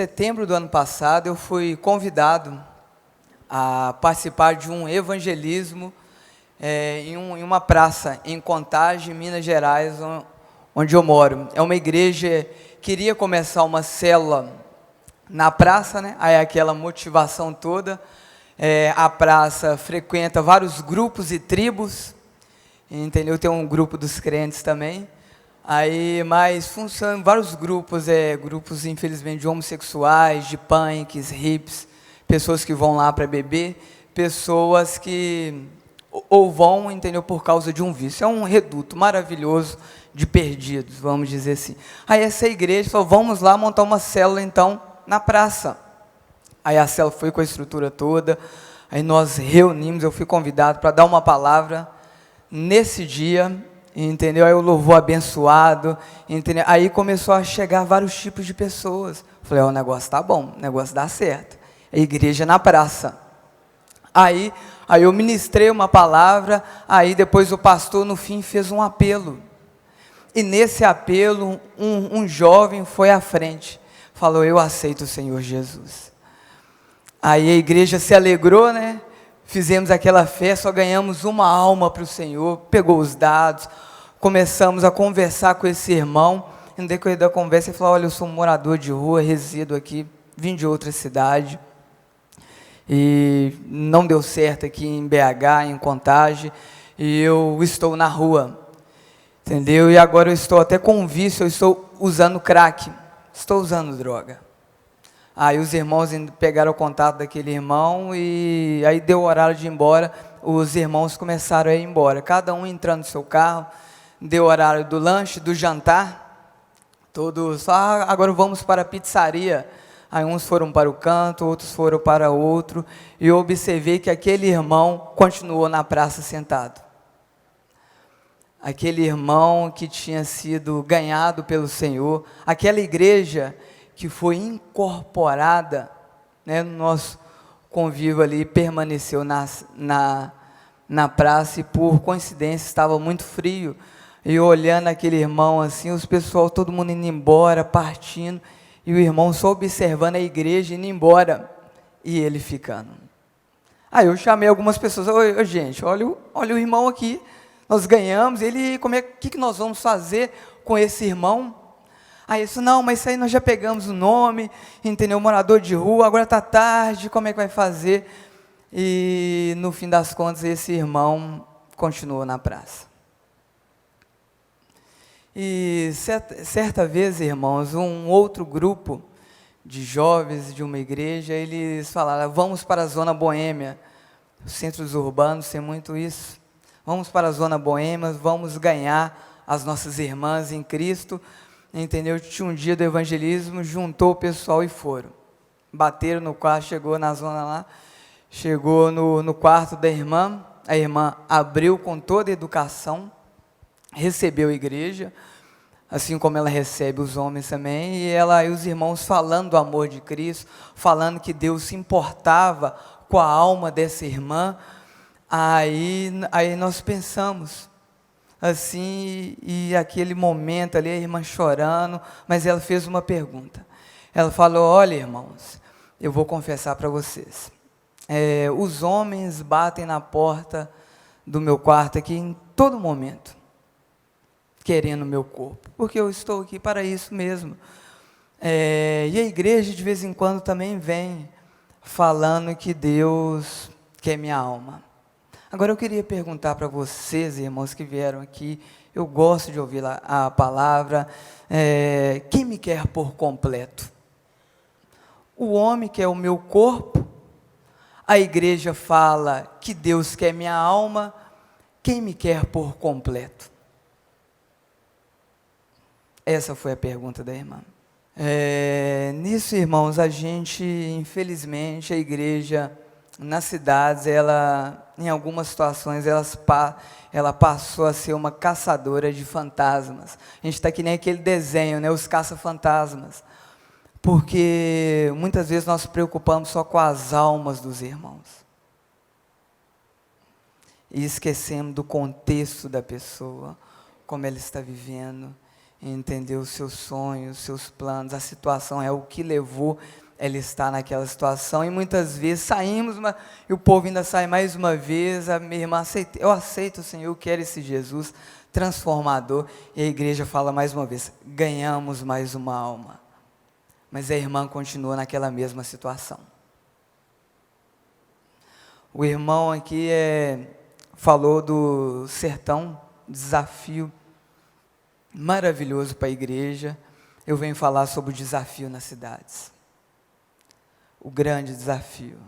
setembro do ano passado, eu fui convidado a participar de um evangelismo em uma praça em Contagem, Minas Gerais, onde eu moro. É uma igreja que queria começar uma célula na praça, né? Aí aquela motivação toda. A praça frequenta vários grupos e tribos, entendeu? Tem um grupo dos crentes também. Aí, mas funcionam vários grupos, grupos infelizmente de homossexuais, de punks, hips, pessoas que vão lá para beber, pessoas que ou vão, entendeu, por causa de um vício. É um reduto maravilhoso de perdidos, vamos dizer assim. Aí essa igreja falou, vamos lá montar uma célula então na praça. Aí a célula foi com a estrutura toda, aí nós reunimos, eu fui convidado para dar uma palavra nesse dia, entendeu? Aí o louvor abençoado, entendeu? Aí começou a chegar vários tipos de pessoas. Falei, o negócio tá bom, o negócio dá certo. A igreja na praça. Aí eu ministrei uma palavra, aí depois o pastor no fim fez um apelo. E nesse apelo, um jovem foi à frente, falou, eu aceito o Senhor Jesus. Aí a igreja se alegrou, né? Fizemos aquela festa, só ganhamos uma alma para o Senhor, pegou os dados, começamos a conversar com esse irmão, no decorrer da conversa ele falou, olha, eu sou um morador de rua, resido aqui, vim de outra cidade, e não deu certo aqui em BH, em Contagem, e eu estou na rua, entendeu? E agora eu estou até com vício, eu estou usando crack, estou usando droga. Aí os irmãos pegaram o contato daquele irmão e aí deu o horário de ir embora, os irmãos começaram a ir embora, cada um entrando no seu carro, deu o horário do lanche, do jantar, todos, agora vamos para a pizzaria, aí uns foram para o canto, outros foram para outro, e eu observei que aquele irmão continuou na praça sentado. Aquele irmão que tinha sido ganhado pelo Senhor, aquela igreja que foi incorporada, né, no nosso convívio ali, permaneceu na praça e por coincidência estava muito frio, e olhando aquele irmão assim, os pessoal, todo mundo indo embora, partindo, e o irmão só observando a igreja indo embora, e ele ficando. Aí eu chamei algumas pessoas, ô gente, olha o irmão aqui, nós ganhamos, que nós vamos fazer com esse irmão? Aí isso, não, mas isso aí nós já pegamos o nome, entendeu, morador de rua, agora está tarde, como é que vai fazer? E no fim das contas esse irmão continuou na praça. E certa vez, irmãos, um outro grupo de jovens de uma igreja, eles falaram, vamos para a zona boêmia, os centros urbanos tem muito isso, vamos para a zona boêmia, vamos ganhar as nossas irmãs em Cristo, entendeu? Tinha um dia do evangelismo, juntou o pessoal e foram. Bateram no quarto, chegou na zona lá, chegou no quarto da irmã, a irmã abriu com toda a educação, recebeu a igreja, assim como ela recebe os homens também, e os irmãos falando do amor de Cristo, falando que Deus se importava com a alma dessa irmã, aí nós pensamos, assim, e aquele momento ali, a irmã chorando, mas ela fez uma pergunta. Ela falou, olha irmãos, eu vou confessar para vocês, os homens batem na porta do meu quarto aqui em todo momento, querendo o meu corpo, porque eu estou aqui para isso mesmo. E a igreja de vez em quando também vem falando que Deus quer minha alma. Agora eu queria perguntar para vocês, irmãos que vieram aqui, eu gosto de ouvir a palavra, quem me quer por completo? O homem quer o meu corpo, a igreja fala que Deus quer minha alma, quem me quer por completo? Essa foi a pergunta da irmã. Nisso, irmãos, a gente, infelizmente, a igreja nas cidades, em algumas situações, ela passou a ser uma caçadora de fantasmas. A gente está que nem aquele desenho, né, os caça-fantasmas. Porque muitas vezes nós nos preocupamos só com as almas dos irmãos. E esquecemos do contexto da pessoa, como ela está vivendo. entendeu? Os seus sonhos, os seus planos, a situação é o que levou ela estar naquela situação, e muitas vezes saímos, e o povo ainda sai mais uma vez, a minha irmã, eu aceito, Senhor, eu quero esse Jesus transformador, e a igreja fala mais uma vez, ganhamos mais uma alma, mas a irmã continua naquela mesma situação. O irmão aqui falou do sertão, desafio maravilhoso para a igreja. Eu venho falar sobre o desafio nas cidades. O grande desafio.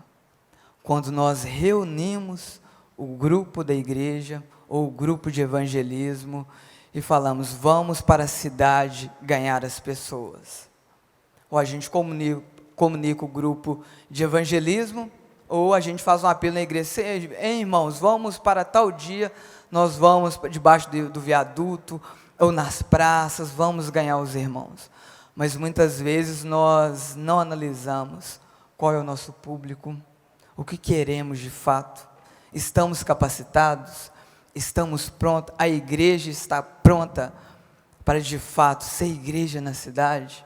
Quando nós reunimos o grupo da igreja, ou o grupo de evangelismo, e falamos, vamos para a cidade ganhar as pessoas. Ou a gente comunica o grupo de evangelismo, ou a gente faz um apelo na igreja, ei, irmãos, vamos para tal dia, nós vamos debaixo do viaduto, ou nas praças, vamos ganhar os irmãos. Mas muitas vezes nós não analisamos qual é o nosso público, o que queremos de fato, estamos capacitados, estamos prontos, a igreja está pronta para de fato ser igreja na cidade,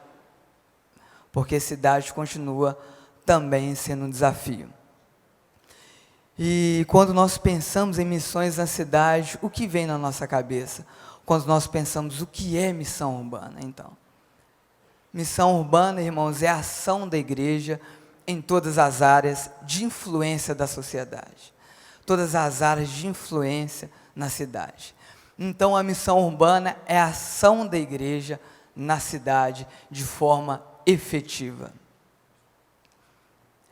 porque a cidade continua também sendo um desafio. E quando nós pensamos em missões na cidade, o que vem na nossa cabeça? Quando nós pensamos, o que é missão urbana, então? Missão urbana, irmãos, é a ação da igreja em todas as áreas de influência da sociedade. Todas as áreas de influência na cidade. Então, a missão urbana é a ação da igreja na cidade de forma efetiva.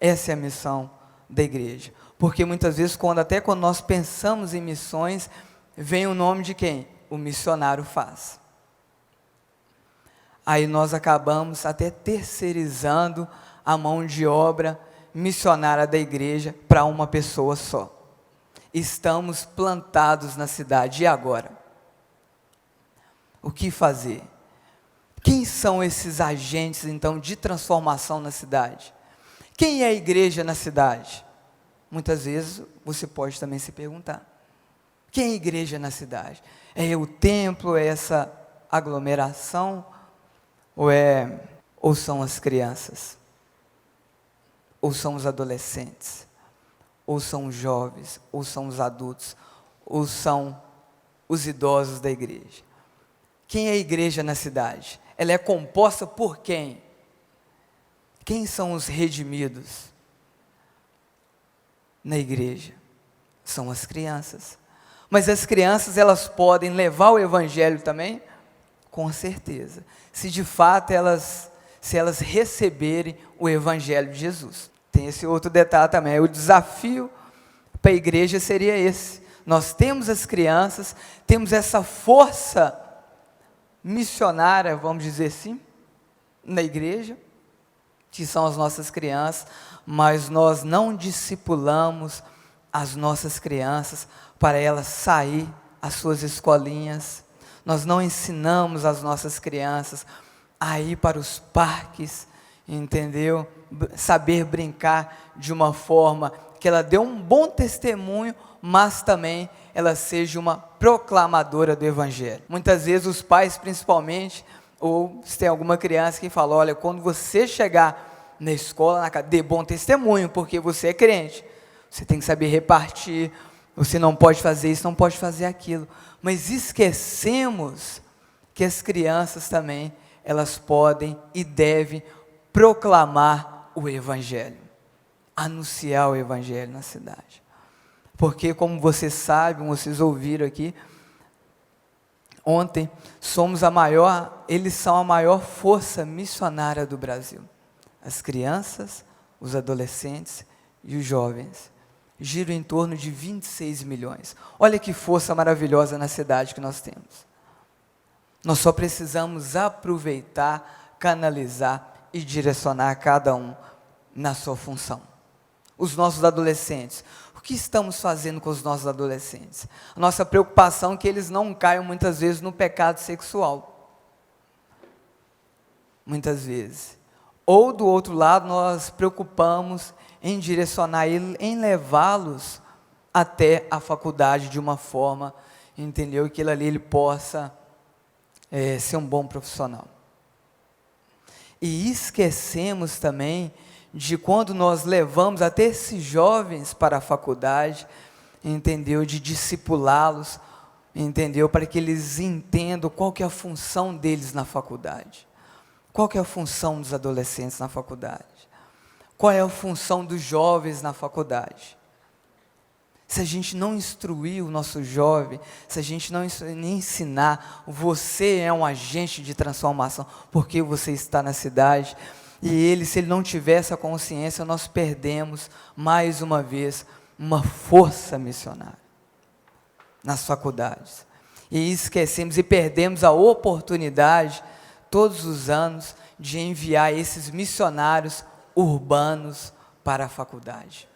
Essa é a missão da igreja. Porque muitas vezes, quando nós pensamos em missões, vem o nome de quem? O missionário faz. Aí nós acabamos até terceirizando a mão de obra missionária da igreja para uma pessoa só. Estamos plantados na cidade, e agora? O que fazer? Quem são esses agentes, então, de transformação na cidade? Quem é a igreja na cidade? Muitas vezes você pode também se perguntar, quem é a igreja na cidade? É o templo, é essa aglomeração, ou são as crianças? Ou são os adolescentes? Ou são os jovens? Ou são os adultos? Ou são os idosos da igreja? Quem é a igreja na cidade? Ela é composta por quem? Quem são os redimidos na igreja? São as crianças. Mas as crianças, elas podem levar o evangelho também? Com certeza. Se de fato se elas receberem o evangelho de Jesus. Tem esse outro detalhe também. O desafio para a igreja seria esse. Nós temos as crianças, temos essa força missionária, vamos dizer assim, na igreja, que são as nossas crianças, mas nós não discipulamos as nossas crianças para elas sair às suas escolinhas, nós não ensinamos as nossas crianças a ir para os parques, entendeu? Saber brincar de uma forma que ela dê um bom testemunho, mas também ela seja uma proclamadora do evangelho. Muitas vezes os pais, principalmente, ou se tem alguma criança que fala, olha, quando você chegar na escola, dê bom testemunho, porque você é crente, você tem que saber repartir, você não pode fazer isso, não pode fazer aquilo, mas esquecemos que as crianças também, elas podem e devem proclamar o evangelho, anunciar o evangelho na cidade, porque como vocês sabem, vocês ouviram aqui, ontem, eles são a maior força missionária do Brasil, as crianças, os adolescentes e os jovens, giram em torno de 26 milhões, olha que força maravilhosa na cidade que nós temos, nós só precisamos aproveitar, canalizar e direcionar cada um na sua função. Os nossos adolescentes, o que estamos fazendo com os nossos adolescentes? A nossa preocupação é que eles não caiam muitas vezes no pecado sexual, muitas vezes, ou do outro lado nós preocupamos em direcionar ele, em levá-los até a faculdade de uma forma, entendeu? Que ele ali ele possa ser um bom profissional. E esquecemos também de quando nós levamos até esses jovens para a faculdade, entendeu? De discipulá-los, entendeu? Para que eles entendam qual que é a função deles na faculdade. Qual que é a função dos adolescentes na faculdade? Qual é a função dos jovens na faculdade? Se a gente não instruir o nosso jovem, se a gente não ensinar, você é um agente de transformação, porque você está na cidade, e ele, se ele não tiver essa consciência, nós perdemos, mais uma vez, uma força missionária nas faculdades. E esquecemos e perdemos a oportunidade, todos os anos, de enviar esses missionários urbanos para a faculdade,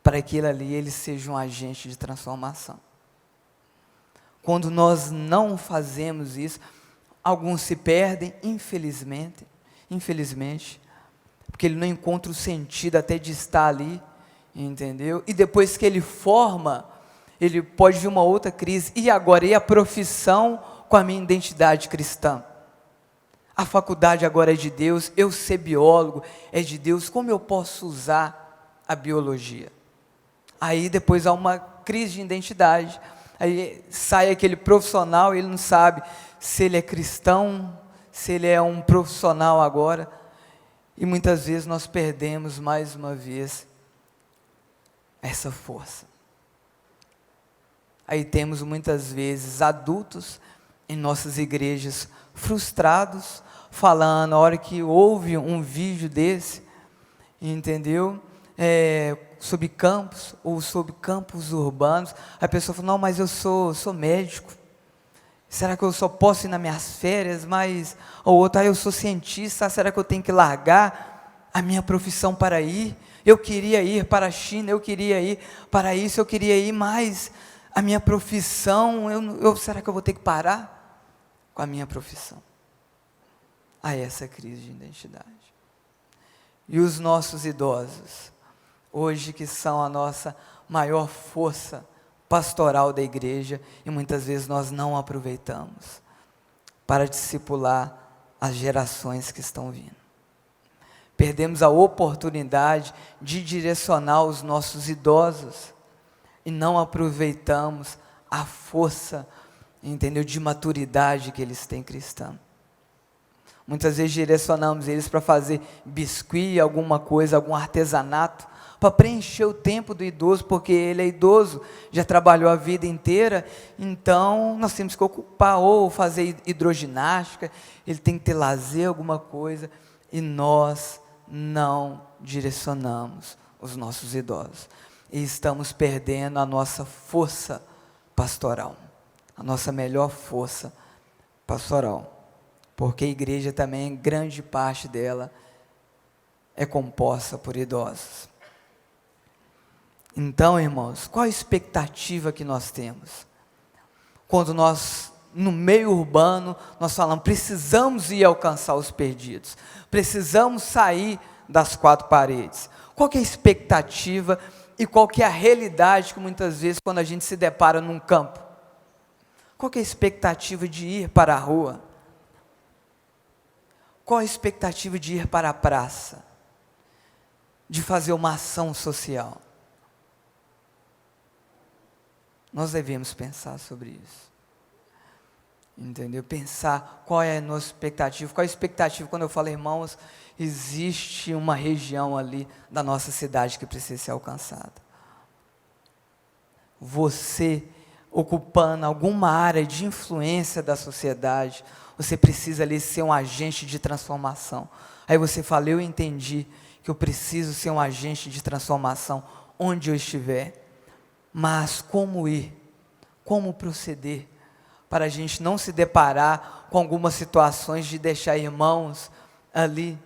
para que ali eles sejam um agente de transformação. Quando nós não fazemos isso, alguns se perdem, infelizmente, porque ele não encontra o sentido até de estar ali, entendeu? E depois que ele forma, ele pode vir uma outra crise, e agora, e a profissão com a minha identidade cristã? A faculdade agora é de Deus, eu ser biólogo é de Deus, como eu posso usar a biologia? Aí depois há uma crise de identidade, aí sai aquele profissional, ele não sabe se ele é cristão, se ele é um profissional agora, e muitas vezes nós perdemos mais uma vez essa força. Aí temos muitas vezes adultos em nossas igrejas frustrados, falando, a hora que houve um vídeo desse, entendeu? Sobre campos, ou sobre campos urbanos, a pessoa fala, não, mas eu sou médico, será que eu só posso ir nas minhas férias? Mas, ou outro, eu sou cientista, será que eu tenho que largar a minha profissão para ir? Eu queria ir para a China, eu queria ir para isso, eu queria ir, mas a minha profissão, será que eu vou ter que parar com a minha profissão? A essa crise de identidade. E os nossos idosos, hoje que são a nossa maior força pastoral da igreja, e muitas vezes nós não aproveitamos para discipular as gerações que estão vindo. Perdemos a oportunidade de direcionar os nossos idosos, e não aproveitamos a força, entendeu, de maturidade que eles têm cristã. Muitas vezes direcionamos eles para fazer biscuit, alguma coisa, algum artesanato, para preencher o tempo do idoso, porque ele é idoso, já trabalhou a vida inteira, então nós temos que ocupar, ou fazer hidroginástica, ele tem que ter lazer, alguma coisa, e nós não direcionamos os nossos idosos, e estamos perdendo a nossa força pastoral, a nossa melhor força pastoral. Porque a igreja também, grande parte dela, é composta por idosos. Então, irmãos, qual a expectativa que nós temos? Quando nós, no meio urbano, nós falamos, precisamos ir alcançar os perdidos, precisamos sair das quatro paredes. Qual que é a expectativa e qual que é a realidade que muitas vezes, quando a gente se depara num campo? Qual que é a expectativa de ir para a rua? Qual a expectativa de ir para a praça? De fazer uma ação social? Nós devemos pensar sobre isso. Entendeu? Pensar qual é a nossa expectativa. Qual é a expectativa? Quando eu falo, irmãos, existe uma região ali da nossa cidade que precisa ser alcançada. Você, ocupando alguma área de influência da sociedade, você precisa ali ser um agente de transformação. Aí você fala, eu entendi que eu preciso ser um agente de transformação onde eu estiver. Mas como ir? Como proceder? Para a gente não se deparar com algumas situações de deixar irmãos ali,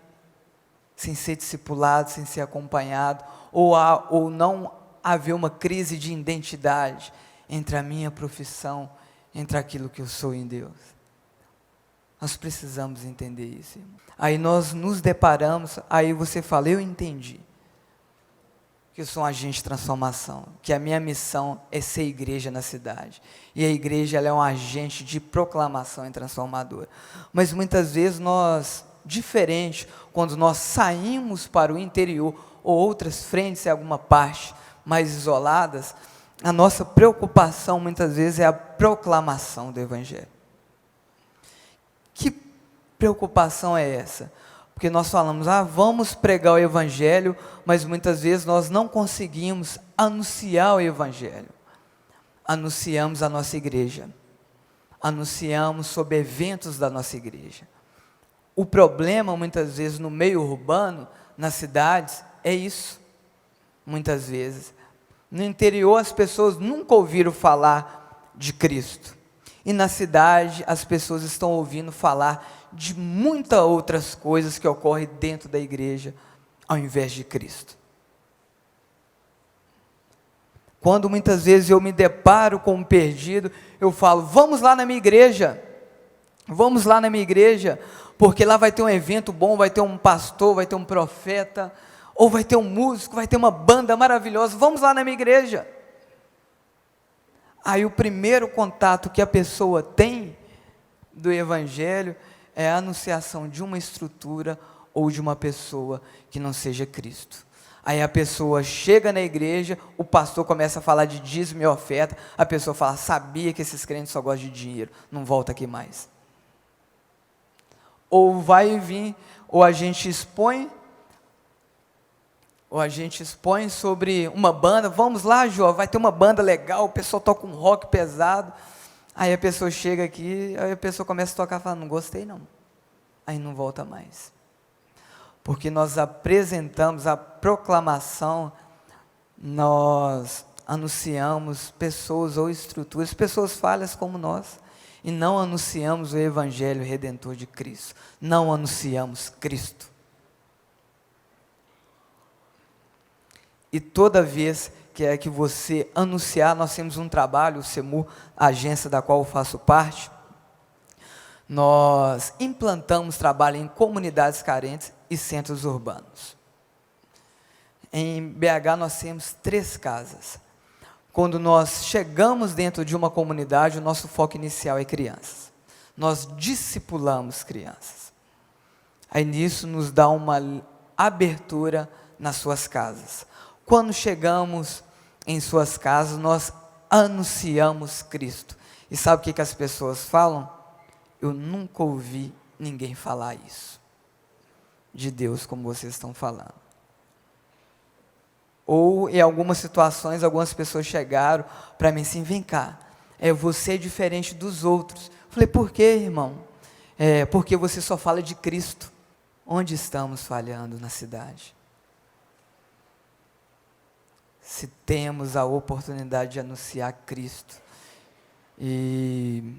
sem ser discipulado, sem ser acompanhado, ou não haver uma crise de identidade entre a minha profissão, entre aquilo que eu sou em Deus. Nós precisamos entender isso, irmão. Aí nós nos deparamos, aí você fala, eu entendi. que eu sou um agente de transformação, que a minha missão é ser igreja na cidade. E a igreja ela é um agente de proclamação e transformadora. Mas muitas vezes nós, diferente, quando nós saímos para o interior, ou outras frentes em alguma parte mais isoladas, a nossa preocupação muitas vezes é a proclamação do Evangelho. Que preocupação é essa? Porque nós falamos, vamos pregar o Evangelho, mas muitas vezes nós não conseguimos anunciar o Evangelho. Anunciamos a nossa igreja. Anunciamos sobre eventos da nossa igreja. O problema, muitas vezes, no meio urbano, nas cidades, é isso. Muitas vezes. No interior, as pessoas nunca ouviram falar de Cristo. E na cidade, as pessoas estão ouvindo falar de muitas outras coisas que ocorrem dentro da igreja, ao invés de Cristo. Quando muitas vezes eu me deparo com um perdido, eu falo, vamos lá na minha igreja, porque lá vai ter um evento bom, vai ter um pastor, vai ter um profeta, ou vai ter um músico, vai ter uma banda maravilhosa, vamos lá na minha igreja. Aí o primeiro contato que a pessoa tem do Evangelho é a anunciação de uma estrutura ou de uma pessoa que não seja Cristo. Aí a pessoa chega na igreja, o pastor começa a falar de dízimo e oferta, a pessoa fala, sabia que esses crentes só gostam de dinheiro, não volta aqui mais. Ou vai vir, ou a gente expõe sobre uma banda, vamos lá, Jó, vai ter uma banda legal, o pessoal toca um rock pesado, aí a pessoa chega aqui, aí a pessoa começa a tocar e fala, não gostei não, aí não volta mais, porque nós apresentamos a proclamação, nós anunciamos pessoas ou estruturas, pessoas falhas como nós, e não anunciamos o Evangelho Redentor de Cristo, não anunciamos Cristo. E toda vez que você anunciar, nós temos um trabalho, o CEMU, a agência da qual eu faço parte, nós implantamos trabalho em comunidades carentes e centros urbanos. Em BH nós temos 3 casas. Quando nós chegamos dentro de uma comunidade, o nosso foco inicial é crianças. Nós discipulamos crianças. Aí nisso nos dá uma abertura nas suas casas. Quando chegamos em suas casas, nós anunciamos Cristo. E sabe o que as pessoas falam? Eu nunca ouvi ninguém falar isso, de Deus como vocês estão falando. Ou em algumas situações, algumas pessoas chegaram para mim assim, vem cá, você é diferente dos outros. Eu falei, por quê, irmão? Porque você só fala de Cristo. Onde estamos falhando na cidade? Se temos a oportunidade de anunciar Cristo e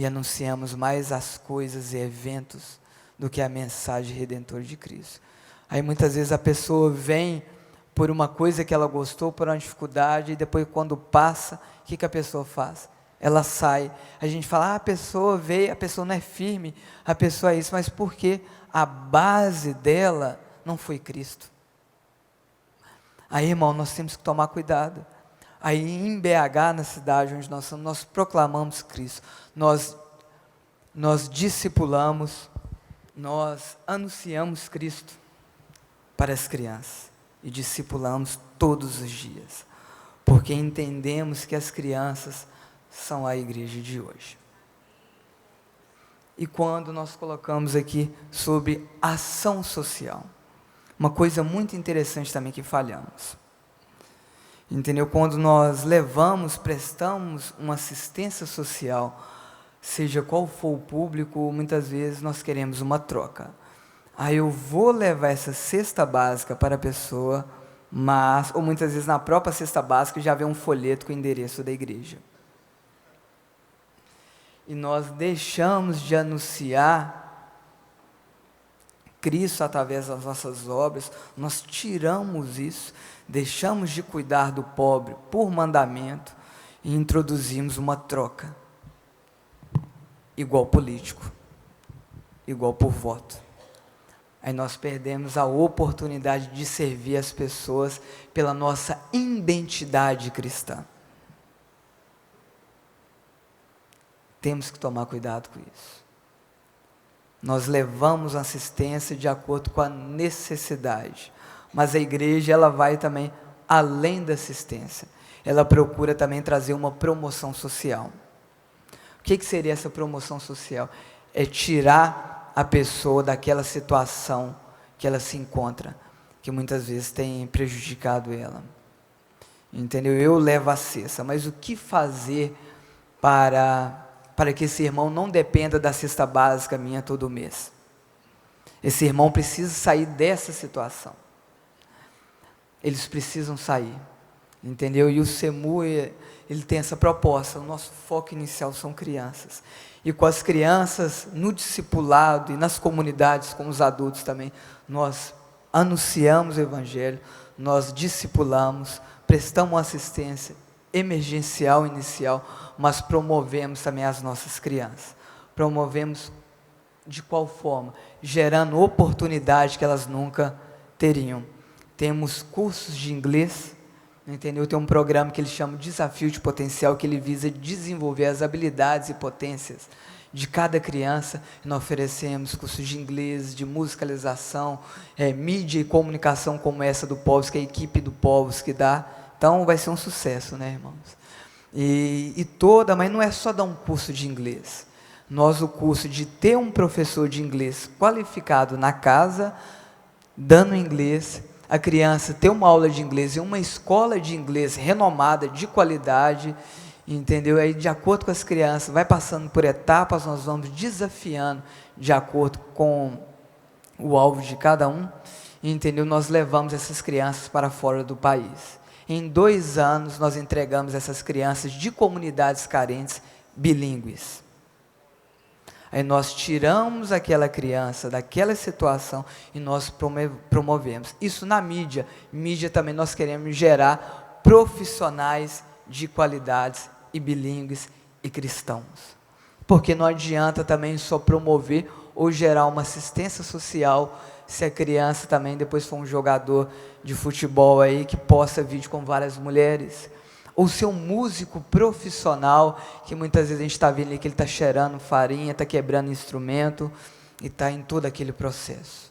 anunciamos mais as coisas e eventos do que a mensagem redentora de Cristo. Aí muitas vezes a pessoa vem por uma coisa que ela gostou, por uma dificuldade, e depois quando passa, o que a pessoa faz? Ela sai. A gente fala, a pessoa veio, a pessoa não é firme, a pessoa é isso, mas por quê? A base dela não foi Cristo. Aí, irmão, nós temos que tomar cuidado. Aí, em BH, na cidade onde nós estamos, nós proclamamos Cristo. Nós discipulamos, nós anunciamos Cristo para as crianças. E discipulamos todos os dias. Porque entendemos que as crianças são a igreja de hoje. E quando nós colocamos aqui sobre ação social, uma coisa muito interessante também que falhamos, entendeu? Quando nós prestamos uma assistência social, seja qual for o público, muitas vezes nós queremos uma troca. Aí eu vou levar essa cesta básica para a pessoa, ou muitas vezes na própria cesta básica já vem um folheto com o endereço da igreja. E nós deixamos de anunciar Cristo através das nossas obras, nós tiramos isso, deixamos de cuidar do pobre por mandamento e introduzimos uma troca, igual político, igual por voto. Aí nós perdemos a oportunidade de servir as pessoas pela nossa identidade cristã. Temos que tomar cuidado com isso. Nós levamos assistência de acordo com a necessidade, mas a igreja ela vai também além da assistência. Ela procura também trazer uma promoção social. O que seria essa promoção social? É tirar a pessoa daquela situação que ela se encontra, que muitas vezes tem prejudicado ela. Entendeu? Eu levo a cesta, mas o que fazer para que esse irmão não dependa da cesta básica minha todo mês? Esse irmão precisa sair dessa situação. Eles precisam sair, entendeu? E o SEMU, ele tem essa proposta. O nosso foco inicial são crianças. E com as crianças, no discipulado e nas comunidades, com os adultos também, nós anunciamos o Evangelho, nós discipulamos, prestamos assistência emergencial, inicial, mas promovemos também as nossas crianças. Promovemos de qual forma? Gerando oportunidade que elas nunca teriam. Temos cursos de inglês, entendeu? Tem um programa que ele chama Desafio de Potencial, que ele visa desenvolver as habilidades e potências de cada criança. Nós oferecemos cursos de inglês, de musicalização, mídia e comunicação como essa do Povos, que é a equipe do Povos que dá. Então vai ser um sucesso, né, irmãos? Mas não é só dar um curso de inglês. O curso de ter um professor de inglês qualificado na casa, dando inglês, a criança ter uma aula de inglês em uma escola de inglês renomada, de qualidade, entendeu? Aí, de acordo com as crianças, vai passando por etapas, nós vamos desafiando de acordo com o alvo de cada um, entendeu? Nós levamos essas crianças para fora do país. Em 2 anos, nós entregamos essas crianças de comunidades carentes bilíngues. Aí nós tiramos aquela criança daquela situação e nós promovemos. Isso na mídia. Mídia também nós queremos gerar profissionais de qualidades e bilíngues e cristãos. Porque não adianta também só promover ou gerar uma assistência social se a criança também depois for um jogador de futebol aí que posta vídeo com várias mulheres. Ou ser um músico profissional, que muitas vezes a gente está vendo ali que ele está cheirando farinha, está quebrando instrumento, e está em todo aquele processo.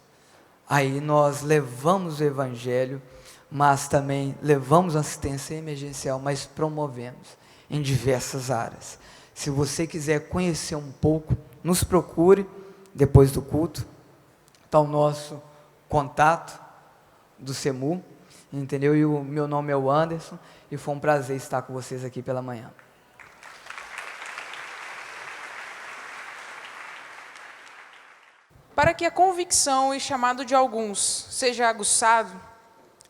Aí nós levamos o Evangelho, mas também levamos assistência emergencial, mas promovemos em diversas áreas. Se você quiser conhecer um pouco, nos procure depois do culto, está o nosso contato do SEMU, entendeu? E o meu nome é o Anderson, e foi um prazer estar com vocês aqui pela manhã. Para que a convicção e chamado de alguns seja aguçado,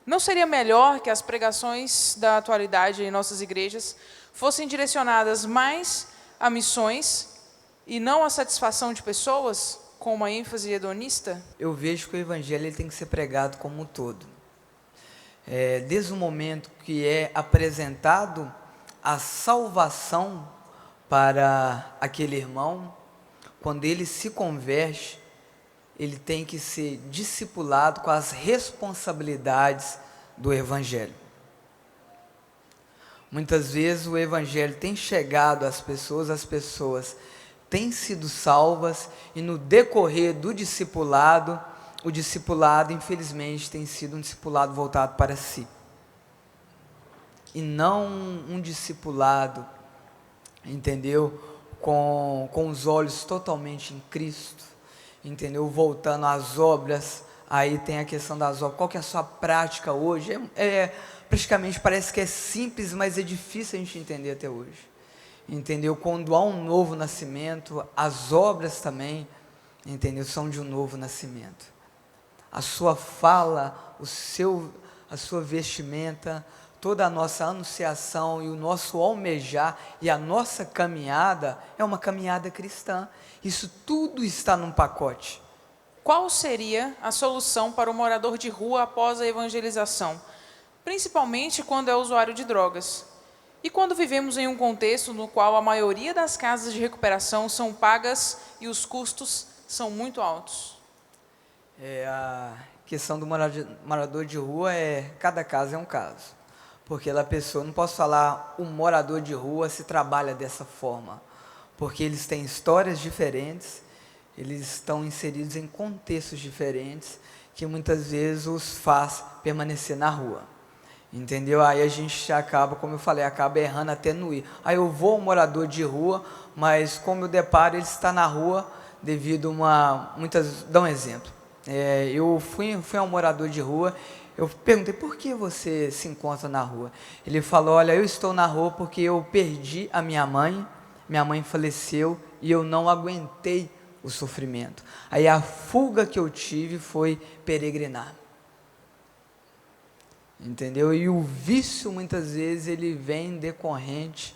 não seria melhor que as pregações da atualidade em nossas igrejas fossem direcionadas mais a missões e não a satisfação de pessoas, com uma ênfase hedonista? Eu vejo que o Evangelho ele tem que ser pregado como um todo. Desde o momento que é apresentado a salvação para aquele irmão, quando ele se converte, ele tem que ser discipulado com as responsabilidades do Evangelho. Muitas vezes o Evangelho tem chegado às pessoas, as pessoas têm sido salvas, e no decorrer do discipulado, o discipulado, infelizmente, tem sido um discipulado voltado para si. E não um discipulado, entendeu? Com os olhos totalmente em Cristo, entendeu? Voltando às obras, aí tem a questão das obras. Qual que é a sua prática hoje? Praticamente parece que é simples, mas é difícil a gente entender até hoje. Entendeu? Quando há um novo nascimento, as obras também, entendeu? São de um novo nascimento. A sua fala, a sua vestimenta, toda a nossa anunciação e o nosso almejar e a nossa caminhada é uma caminhada cristã. Isso tudo está num pacote. Qual seria a solução para o morador de rua após a evangelização? Principalmente quando é usuário de drogas. E quando vivemos em um contexto no qual a maioria das casas de recuperação são pagas e os custos são muito altos? A questão do morador de rua cada caso é um caso. Porque a pessoa, não posso falar o morador de rua se trabalha dessa forma, porque eles têm histórias diferentes, eles estão inseridos em contextos diferentes, que muitas vezes os faz permanecer na rua, entendeu? Aí a gente acaba, como eu falei, acaba errando até no ir. Aí eu vou ao morador de rua, mas como eu deparo, ele está na rua devido dá um exemplo. Eu fui ao morador de rua, eu perguntei, por que você se encontra na rua? Ele falou, olha, eu estou na rua porque eu perdi a minha mãe faleceu e eu não aguentei o sofrimento. Aí a fuga que eu tive foi peregrinar. Entendeu? E o vício, muitas vezes, ele vem decorrente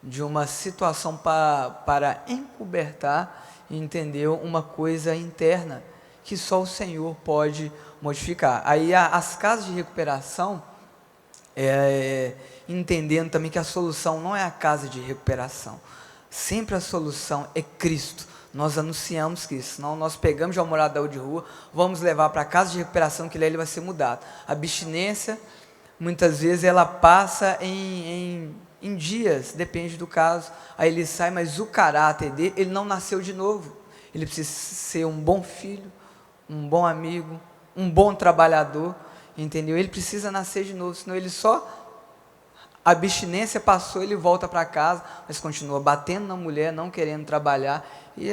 de uma situação para encobertar, entendeu? Uma coisa interna que só o Senhor pode modificar. Aí as casas de recuperação, entendendo também que a solução não é a casa de recuperação, sempre a solução é Cristo. Nós anunciamos Cristo, senão nós pegamos já o morador de rua, vamos levar para a casa de recuperação, que ele vai ser mudado. A abstinência, muitas vezes, ela passa em dias, depende do caso, aí ele sai, mas o caráter dele, ele não nasceu de novo. Ele precisa ser um bom filho, um bom amigo, um bom trabalhador, entendeu? Ele precisa nascer de novo, senão ele a abstinência passou, ele volta para casa, mas continua batendo na mulher, não querendo trabalhar, e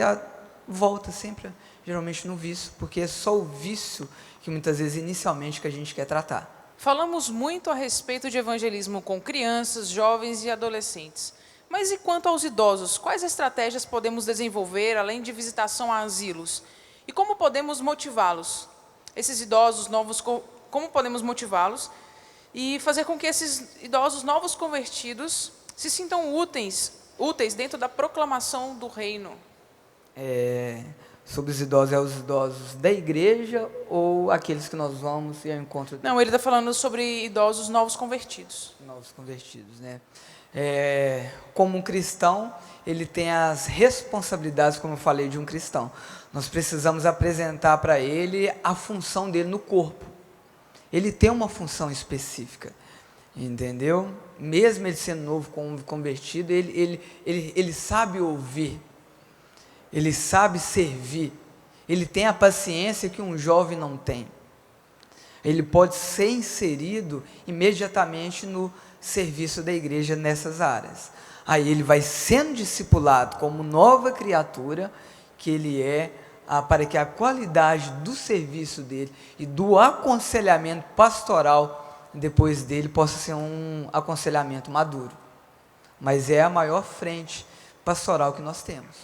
volta sempre, geralmente, no vício, porque é só o vício que muitas vezes, inicialmente, que a gente quer tratar. Falamos muito a respeito de evangelismo com crianças, jovens e adolescentes. Mas e quanto aos idosos? Quais estratégias podemos desenvolver, além de visitação a asilos? E como podemos motivá-los? Esses idosos novos, como podemos motivá-los? E fazer com que esses idosos novos convertidos se sintam úteis dentro da proclamação do reino. Sobre os idosos, os idosos da igreja ou aqueles que nós vamos e ao encontro deles? Não, ele está falando sobre idosos novos convertidos. Novos convertidos, né? Como um cristão, ele tem as responsabilidades, como eu falei, de um cristão. Nós precisamos apresentar para ele a função dele no corpo. Ele tem uma função específica, entendeu? Mesmo ele sendo novo convertido, ele sabe ouvir, ele sabe servir, ele tem a paciência que um jovem não tem. Ele pode ser inserido imediatamente no serviço da igreja nessas áreas. Aí ele vai sendo discipulado como nova criatura que ele para que a qualidade do serviço dele e do aconselhamento pastoral depois dele possa ser um aconselhamento maduro. Mas é a maior frente pastoral que nós temos.